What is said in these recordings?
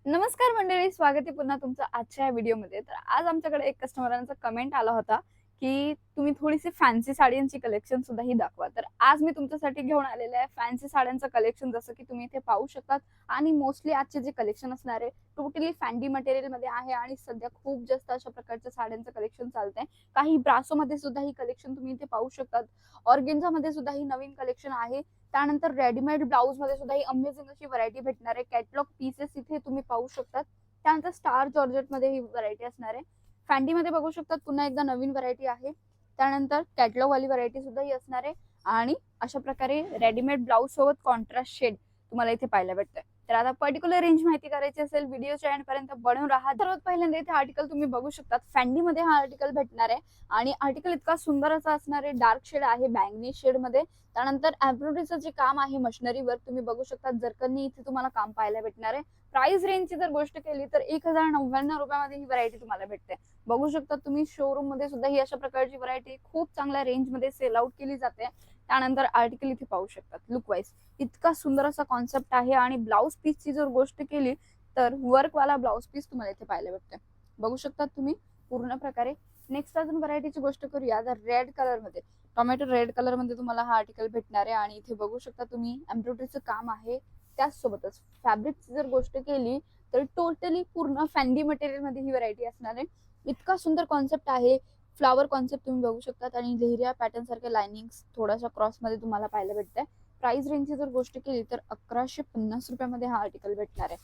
नमस्कार मंडळी, स्वागत आहे पुन्हा तुमचं आजच्या या व्हिडिओमध्ये. तर आज आमच्याकडे एक कस्टमरांचा कमेंट आला होता की तुम्ही थोडीशी फॅन्सी साड्यांची कलेक्शन सुद्धा ही दाखवा. तर आज मी तुमच्यासाठी घेऊन आलेले आहे फॅन्सी साड्यांचं कलेक्शन, जसं की तुम्ही इथे पाहू शकतात. आणि मोस्टली आजचे जे कलेक्शन असणार आहे टोटली फॅन्डी मटेरियल मध्ये आहे आणि सध्या खूप जास्त अशा प्रकारच्या साड्यांचं कलेक्शन चालतंय. काही ब्रासो मध्ये सुद्धा ही कलेक्शन तुम्ही इथे पाहू शकतात. ऑर्गेन्झा मध्ये सुद्धा ही नवीन कलेक्शन आहे. त्यानंतर रेडीमेड ब्लाउज मध्ये सुद्धा ही अमेझिंग अशी व्हरायटी भेटणार आहे. कॅटलॉग पीसेस इथे तुम्ही पाहू शकतात. त्यानंतर स्टार जॉर्जेट मध्ये ही व्हरायटी असणार आहे. फॅन्डी मध्ये बघू शकतात पुन्हा एकदा नवीन व्हरायटी आहे. त्यानंतर कॅटलॉग वाली व्हरायटी सुद्धा ही असणार आहे. आणि अशा प्रकारे रेडीमेड ब्लाउज सोबत कॉन्ट्रास्ट शेड तुम्हाला इथे पाहायला भेटतंय. तर आता पर्टिक्युलर रेंज माहिती करायची असेल व्हिडिओच्या एंड पर्यंत बनवून राहा. सर्वात पहिल्यांदा इथे आर्टिकल तुम्ही बघू शकतात. फॅन्डी मध्ये हा आर्टिकल भेटणार आहे आणि आर्टिकल इतका सुंदर असा असणार आहे. डार्क शेड आहे बँगनी शेड मध्ये. त्यानंतर एम्ब्रॉयडरीचं जे काम आहे मशिनरी वर्क तुम्ही बघू शकता. जरकनी इथे तुम्हाला काम पाहायला भेटणार आहे. प्राइस रेंजची जर गोष्ट केली तर 1099 रुपयामध्ये ही व्हरायटी तुम्हाला भेटते. बघू शकता तुम्ही शोरूम मध्ये सुद्धा ही अशा प्रकारची व्हरायटी खूप चांगल्या रेंज मध्ये सेल आउट केली जाते. त्यानंतर आर्टिकल इथे पाहू शकतात. लुक वाईज इतका सुंदर असा कॉन्सेप्ट आहे. आणि ब्लाउज पीसची जर गोष्ट केली तर वर्क वाला ब्लाउज पीस तुम्हाला इथे पाहायला भेटते. बघू शकतात तुम्ही पूर्ण प्रकारे. नेक्स्ट अजून व्हरायटीची गोष्ट करूया तर रेड कलर मध्ये, टोमॅटो रेड कलर मध्ये तुम्हाला हा आर्टिकल भेटणार आहे. आणि इथे बघू शकता तुम्ही एम्ब्रॉयडरीचं काम आहे. त्याचसोबतच फॅब्रिकची जर गोष्ट केली तर टोटली पूर्ण फॅन्डी मटेरियल मध्ये ही व्हरायटी असणार आहे. इतका सुंदर कॉन्सेप्ट आहे. फ्लावर कॉन्सेप्ट तुम्ही बघू शकतात आणि लेहरिया पॅटर्न सारखे लाइनिंग्स थोडासा क्रॉस मध्ये तुम्हाला पाहायला भेटतंय. प्राइस रेंजची जर गोष्ट केली तर 1150 रुपयामध्ये हा आर्टिकल भेटणार आहे.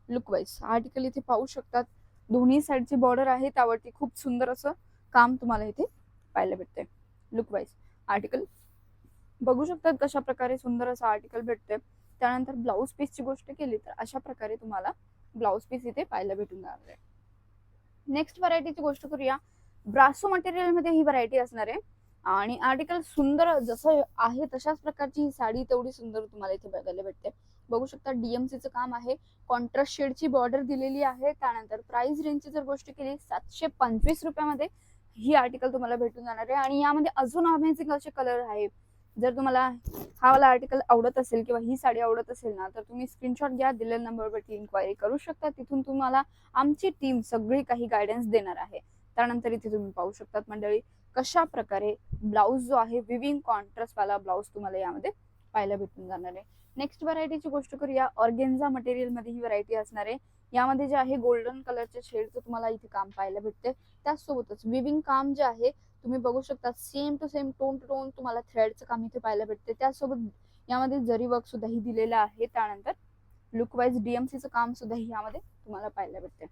लुक वाईज आर्टिकल इथे पाहू शकतात. दोन्ही साईडची बॉर्डर आहे, त्यावरती खूप सुंदर असं काम तुम्हाला इथे पाहायला भेटतंय. लुक वाईज आर्टिकल बघू शकतात कशा प्रकारे सुंदर असं आर्टिकल भेटतंय. त्यानंतर ब्लाउज पीसची गोष्ट केली तर अशा प्रकारे तुम्हाला ब्लाउज पीस इथे पाहायला भेटून जाणार आहे. नेक्स्ट व्हरायटीची गोष्ट करूया. ब्रासो मटेरियल मध्ये ही व्हरायटी असणार आहे. आणि आर्टिकल सुंदर जसं आहे तशाच प्रकारची ही साडी तेवढी सुंदर तुम्हाला इथे बघायला भेटते. बघू शकता डीएमसीचं काम आहे. कॉन्ट्रास्ट शेडची बॉर्डर दिलेली आहे. त्यानंतर प्राइस रेंजची जर गोष्ट केली 725 रुपयामध्ये ही आर्टिकल तुम्हाला भेटून जाणार आहे. आणि यामध्ये अजून अमेझिंग असे कलर आहे. जर तुम्हाला हा वाला आर्टिकल आवडत असेल किंवा ही साडी आवडत असेल ना तर तुम्ही स्क्रीनशॉट घ्या, दिलेल्या नंबरवरती इन्क्वायरी करू शकता. तिथून तुम्हाला आमची टीम सगळी काही गायडन्स देणार आहे. त्यानंतर इथे तुम्ही पाहू शकतात मंडळी कशा प्रकारे ब्लाउज जो आहे विविंग कॉन्ट्रास्ट वाला ब्लाउज तुम्हाला यामध्ये पाहायला भेटून जाणार आहे. नेक्स्ट व्हरायटीची गोष्ट करूया. ऑर्गेन्झा मटेरियल मध्ये ही व्हरायटी असणार आहे. यामध्ये जे आहे गोल्डन कलरच्या शेडचं तुम्हाला इथे काम पाहायला भेटते. त्याचसोबतच विविंग काम जे आहे तुम्ही बघू शकता same to same tone to tone तुम्हाला थ्रेडचं काम इथे पाहायला भेटते. त्यासोबत यामध्ये जरी वर्क सुद्धा ही दिलेलं आहे. त्यानंतर लुक वाईज डीएमसीचं काम सुद्धा ही यामध्ये तुम्हाला पाहायला भेटते.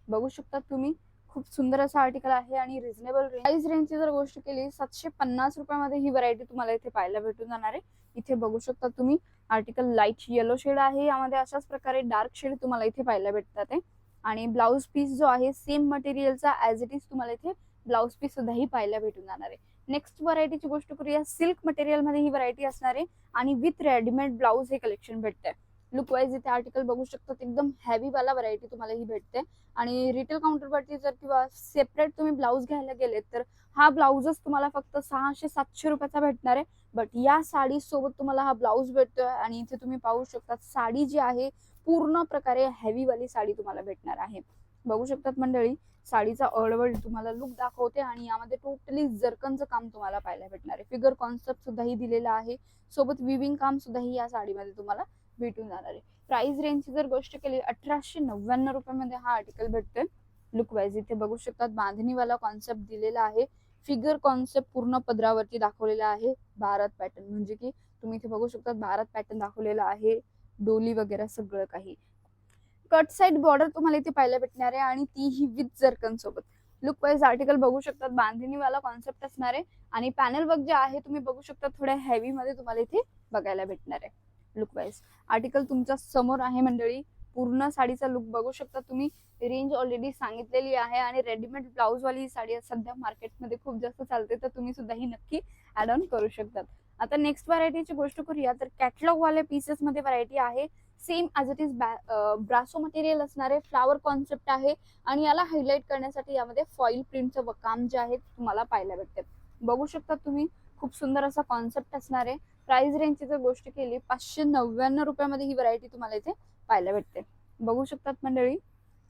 बघू शकता तुम्ही खूप सुंदर असं आर्टिकल आहे. आणि रिझनेबल प्राइस रेंजची जर गोष्ट केली 750 रुपयामध्ये ही व्हरायटी तुम्हाला इथे पाहायला भेटून जाणार आहे. इथे बघू शकता तुम्ही आर्टिकल लाईट येलो शेड आहे. यामध्ये अशाच प्रकारे डार्क शेड तुम्हाला इथे पाहायला भेटतात आहे. आणि ब्लाउज पीस जो आहे सेम मटेरियलचा ऍज इट इज तुम्हाला इथे ब्लाउज पीस सुद्धा ही पाहायला भेटून जाणार आहे. नेक्स्ट व्हरायटीची गोष्ट करूया. सिल्क मटेरियल मध्ये ही व्हरायटी असणार आहे. आणि विथ रेडीमेड ब्लाउज हे कलेक्शन भेटतंय. लुक वाईज इथे आर्टिकल बघू शकतात एकदम हेवी वाला व्हरायटी तुम्हाला ही भेटते. आणि रिटेल काउंटरवरती जर किंवा सेपरेट तुम्ही ब्लाउज घ्यायला गेलेत तर हा ब्लाउजच तुम्हाला फक्त 600-700 रुपयाचा भेटणार आहे. बट या साडी सोबत तुम्हाला हा ब्लाउज भेटतोय. आणि इथे तुम्ही पाहू शकता साडी जी आहे पूर्ण प्रकारे हेवी वाली साडी तुम्हाला भेटणार आहे. बघू शकतात मंडळी साडीचा अडवड तुम्हाला लुक दाखवते. आणि यामध्ये टोटली जरकनचं काम तुम्हाला पाहायला भेटणार आहे. फिगर कॉन्सेप्ट सुद्धा ही दिलेला आहे. सोबत विविंग काम सुद्धा ही या साडीमध्ये तुम्हाला भेटून जाणार आहे. प्राइस रेंजची जर गोष्ट केली 1899 रुपयामध्ये हा आर्टिकल भेटतोय. लुक वाईज इथे बघू शकतात बांधणीवाला कॉन्सेप्ट दिलेला आहे. फिगर कॉन्सेप्ट पूर्ण पदरावरती दाखवलेला आहे. भारत पॅटर्न म्हणजे की तुम्ही इथे बघू शकतात भारत पॅटर्न दाखवलेला आहे. डोली वगैरे सगळं काही. कट साइड बॉर्डर तुम्हाला इथे पाहायला भेटणार आहे. आणि ती ही विथ जर्कन सोबत. लुक वाईज आर्टिकल बघू शकतात बांधणीवाला कॉन्सेप्ट असणार आहे. आणि पॅनल वर्क जे आहे तुम्ही बघू शकता थोड्या हेवी मध्ये तुम्हाला इथे बघायला भेटणार आहे. लुक वाईज आर्टिकल तुमच्या समोर आहे मंडळी. पूर्ण साडीचा लुक बघू शकता तुम्ही. रेंज ऑलरेडी सांगितलेली आहे. आणि रेडीमेड ब्लाउज वाली ही साडी सध्या मार्केटमध्ये खूप जास्त चालते. तर तुम्ही सुद्धा ही नक्की ऍड ऑन करू शकतात. आता नेक्स्ट व्हरायटीची गोष्ट करूया तर कॅटलॉग वाले पीसेस मध्ये व्हरायटी आहे. Same as it is brasso material असणारे फ्लावर कॉन्सेप्ट आहे. आणि याला हायलाइट करण्यासाठी यामध्ये फॉइल प्रिंटचं काम जे आहे तुम्हाला पाहायला भेटते. बघू शकता तुम्ही खूप सुंदर असा कॉन्सेप्ट असणार आहे. प्राइस रेंजची जर गोष्ट केली 599 रुपयामध्ये ही व्हरायटी तुम्हाला इथे पाहायला भेटते. बघू शकतात मंडळी,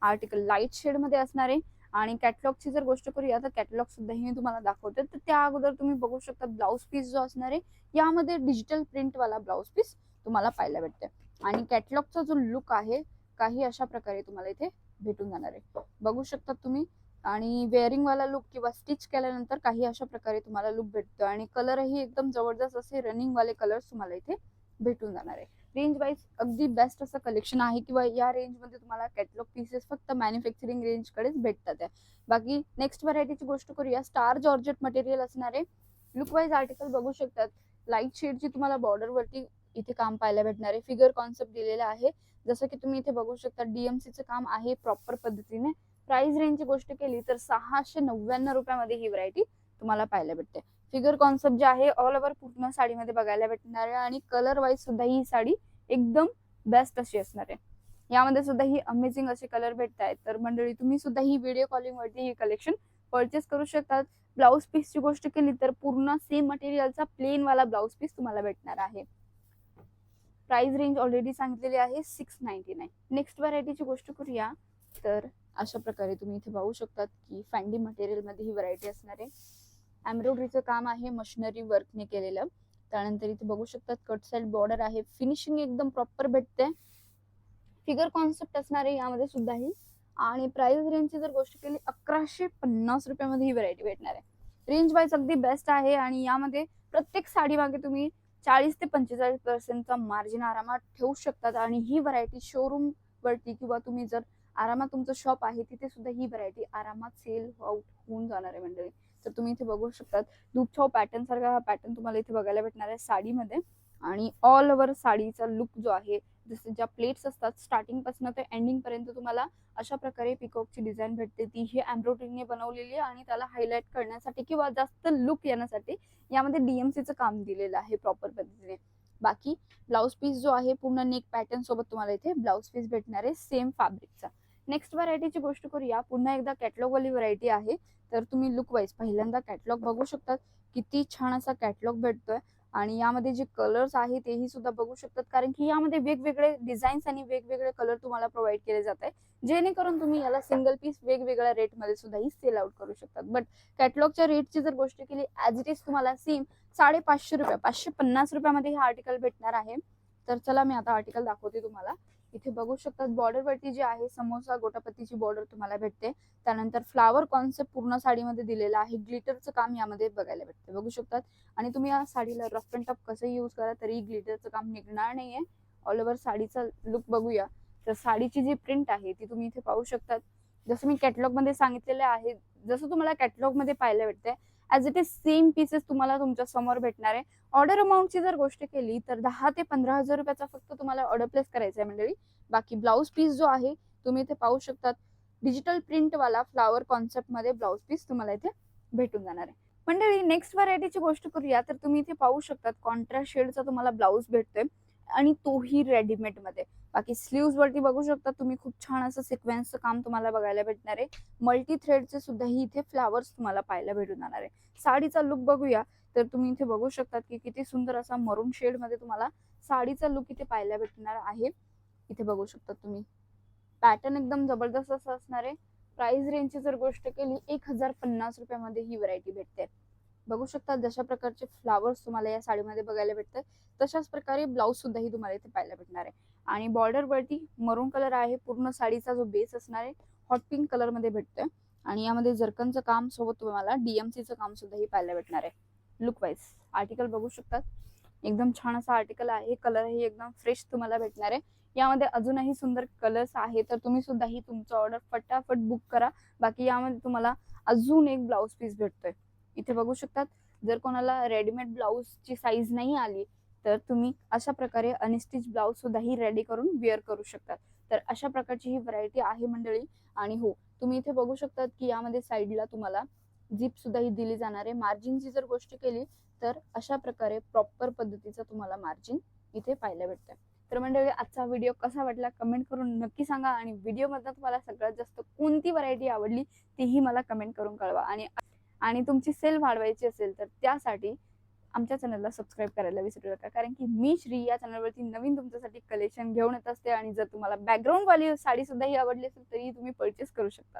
आर्टिकल लाईट शेड मध्ये असणार आहे. आणि कॅटलॉगची जर गोष्ट करूया तर कॅटलॉग सुद्धा मी तुम्हाला दाखवते. तर त्या अगोदर तुम्ही बघू शकता ब्लाऊज पीस जो असणार आहे यामध्ये डिजिटल प्रिंट वाला ब्लाऊज पीस तुम्हाला पाहायला भेटते. आणि कॅटलॉगचा जो लुक आहे काही अशा प्रकारे तुम्हाला इथे भेटून जाणार आहे, बघू शकता तुम्ही. आणि वेअरिंग वाला लुक किंवा स्टिच केल्यानंतर काही अशा प्रकारे तुम्हाला लुक भेटतो. आणि कलरही एकदम जबरदस्त असे रनिंग वाले कलर्स तुम्हाला इथे भेटून जाणार आहे. रेंज वाईज अगदी बेस्ट असं कलेक्शन आहे, किंवा या रेंज मध्ये तुम्हाला कॅटलॉग पीसेस फक्त मॅन्युफॅक्चरिंग रेंज कडेच भेटतात. बाकी नेक्स्ट व्हरायटीची गोष्ट करूया. स्टार जॉर्जेट मटेरियल असणार आहे. लुक वाईज आर्टिकल बघू शकतात, लाईट शेडची तुम्हाला बॉर्डर वरती इथे काम पाहायला भेटणार आहे. फिगर कॉन्सेप्ट दिलेला आहे, जसं की तुम्ही इथे बघू शकता डीएमसीचं काम आहे प्रॉपर पद्धतीने. प्राइस रेंजची गोष्ट केली तर 699 रुपयामध्ये ही व्हरायटी तुम्हाला पाहायला भेटते. फिगर कॉन्सेप्ट जे आहे ऑल ओव्हर पूर्ण साडीमध्ये बघायला भेटणार आहे. आणि कलर वाईज सुद्धा ही साडी एकदम बेस्ट अशी असणार आहे. यामध्ये सुद्धा ही अमेझिंग असे कलर भेटत आहेत. तर मंडळी तुम्ही सुद्धा ही व्हिडिओ कॉलिंग वरती ही कलेक्शन परचेस करू शकतात. ब्लाऊज पीसची गोष्ट केली तर पूर्ण सेम मटेरियलचा प्लेन वाला ब्लाऊज पीस तुम्हाला भेटणार आहे. प्राइस रेंज ऑलरेडी सांगितलेली आहे 699. नेक्स्ट व्हरायटीची गोष्ट करूया तर अशा प्रकारे तुम्ही इथे पाहू शकतात की फॅन्डी मटेरियल मध्ये ही व्हरायटी असणार आहे. एम्ब्रॉयडरीचं काम आहे मशिनरी वर्कने केलेलं. त्यानंतर इथे बघू शकतात कट साइड बॉर्डर आहे, फिनिशिंग एकदम प्रॉपर भेटते. फिगर कॉन्सेप्ट असणार आहे यामध्ये सुद्धा ही. आणि प्राइस रेंजची जर गोष्ट केली 1150 रुपयामध्ये ही व्हरायटी भेटणार आहे. रेंज वाईज अगदी बेस्ट आहे. आणि यामध्ये प्रत्येक साडी मागे तुम्ही 40 ते 45% मार्जिन आरामात ठेवू शकतात. आणि ही व्हरायटी शोरूम वरती किंवा तुम्ही जर आरामात तुमचं शॉप आहे तिथे सुद्धा ही व्हरायटी आरामात सेल आउट होऊन जाणार आहे मंडळी. तर तुम्ही इथे बघू शकतात दूधछाव पॅटर्न सारखा हा पॅटर्न तुम्हाला इथे बघायला भेटणार आहे साडीमध्ये. आणि ऑल ओव्हर साडीचा लुक जो आहे, जसे ज्या प्लेट्स असतात स्टार्टिंग पासून ते एंडिंग पर्यंत तुम्हाला अशा प्रकारे पिकॉकची डिझाईन भेटते. ती ही एम्ब्रॉयडरीने बनवलेली आहे. आणि त्याला हायलाइट करण्यासाठी किंवा जास्त लुक येण्यासाठी यामध्ये डीएमसीचं काम दिलेलं आहे प्रॉपर पद्धतीने. बाकी ब्लाऊज पीस जो आहे पूर्ण नेक पॅटर्न सोबत तुम्हाला इथे ब्लाऊज पीस भेटणार आहे सेम फॅब्रिकचा. नेक्स्ट व्हरायटीची गोष्ट करूया. पुन्हा एकदा कॅटलॉग वाली व्हरायटी आहे. तर तुम्ही लुक वाईज पहिल्यांदा कॅटलॉग बघू शकतात, किती छान असा कॅटलॉग भेटतोय. आणि यामध्ये जे कलर्स आहे तेही सुद्धा बघू शकतात, कारण की यामध्ये वेगवेगळे डिझाईन्स आणि वेगवेगळे कलर तुम्हाला प्रोव्हाइड केले जात आहे, जेणेकरून तुम्ही याला सिंगल पीस वेगवेगळ्या रेट मध्ये सुद्धा ही सेल आउट करू शकतात. बट कॅटलॉगच्या रेटची जर गोष्ट केली ऍज इट इज तुम्हाला सेम 550 रुपये 550 रुपयामध्ये हे आर्टिकल भेटणार आहे. तर चला मी आता आर्टिकल दाखवते तुम्हाला. इथे बघू शकतात बॉर्डर वरती जे आहे समोसा गोटापत्तीची बॉर्डर तुम्हाला भेटते. त्यानंतर फ्लावर कॉन्सेप्ट पूर्ण साडीमध्ये दिलेला आहे. ग्लिटरचं काम यामध्ये बघायला भेटते, बघू शकतात. आणि तुम्ही या साडीला रफ अँड टफ कसं यूज करा तरी ग्लिटरचं काम निघणार नाहीये. ऑल ओव्हर साडीचा लुक बघूया तर साडीची जी प्रिंट आहे ती तुम्ही इथे पाहू शकतात. जसं मी कॅटलॉग मध्ये सांगितलेलं आहे, जसं तुम्हाला कॅटलॉग मध्ये पाहायला भेटते as it is same pieces तुम्हाला तुमच्या समोर भेटणार आहे. ऑर्डर अमाऊंटची जर गोष्ट केली तर 10 ते 15,000 रुपयाचा फक्त तुम्हाला ऑर्डर प्लेस करायचा आहे मंडळी. बाकी ब्लाऊज पीस जो आहे तुम्ही इथे पाहू शकतात डिजिटल प्रिंट वाला फ्लावर कॉन्सेप्ट मध्ये ब्लाऊज पीस तुम्हाला इथे भेटून जाणार आहे. मंडळी नेक्स्ट व्हरायटीची गोष्ट करूया तर तुम्ही इथे पाहू शकतात कॉन्ट्रास्ट शेडचा तुम्हाला ब्लाऊज भेटतोय आणि तोही रेडीमेड मध्ये. बाकी स्लीव्स वरती बघू शकता तुम्ही खूप छान असं सिक्वेन्सचं काम तुम्हाला बघायला भेटणार आहे. मल्टी थ्रेडचे सुद्धा ही इथे फ्लावर्स तुम्हाला पाहायला भेटून जाणार आहे. साडीचा लुक बघूया तर तुम्ही इथे बघू शकतात की किती सुंदर असा मरून शेड मध्ये तुम्हाला साडीचा लुक इथे पाहायला भेटणार आहे. इथे बघू शकता तुम्ही पॅटर्न एकदम जबरदस्त असं असणार आहे. प्राइस रेंजची जर गोष्ट केली 1050 रुपयामध्ये ही व्हरायटी भेटते. बघू शकता जशा प्रकारचे फ्लावर्स तुम्हाला या साडीमध्ये बघायला भेटतात तशाच प्रकारे ब्लाऊज सुद्धा ही तुम्हाला इथे पाहायला भेटणार आहे. आणि बॉर्डर वरती मरून कलर आहे, पूर्ण साडीचा जो बेस असणार आहे हॉट पिंक कलर मध्ये भेटतोय. आणि यामध्ये जर्कनचं काम सोबत तुम्हाला डीएमसीचं काम सुद्धा ही पाहायला भेटणार आहे. लुक वाईज आर्टिकल बघू शकतात एकदम छान असा आर्टिकल आहे. कलर ही एकदम फ्रेश तुम्हाला भेटणार आहे. यामध्ये अजूनही सुंदर कलर्स आहे, तर तुम्ही सुद्धा ही तुमचं ऑर्डर फटाफट बुक करा. बाकी यामध्ये तुम्हाला अजून एक ब्लाऊज पीस भेटतोय. इथे बघू शकतात जर कोणाला रेडीमेड ब्लाऊजची साईज नाही आली तर तुम्ही अशा प्रकारे अनस्टिच ब्लाऊज सुद्धा ही रेडी करून वेअर करू शकतात. तर अशा प्रकारची ही व्हरायटी आहे मंडळी. आणि हो तुम्ही इथे बघू शकतात की यामध्ये साईडला तुम्हाला झिप सुद्धा ही दिली जाणार आहे. मार्जिनची जर गोष्ट केली तर अशा प्रकारे प्रॉपर पद्धतीचा तुम्हाला मार्जिन इथे पाहायला भेटतं. तर मंडळी आजचा व्हिडिओ कसा वाटला कमेंट करून नक्की सांगा. आणि व्हिडिओ मधनं तुम्हाला सगळ्यात जास्त कोणती व्हरायटी आवडली तीही मला कमेंट करून कळवा. आणि तुमची सेल वाढवायची असेल तर त्यासाठी आमच्या चॅनलला सबस्क्राईब करायला विसरू नका, कारण की मी श्री या चॅनलवरती नवीन तुमच्यासाठी कलेक्शन घेऊन येत असते. आणि जर तुम्हाला बॅकग्राऊंड वाली साडी सुद्धा ही आवडली असेल तरी तुम्ही परचेस करू शकता.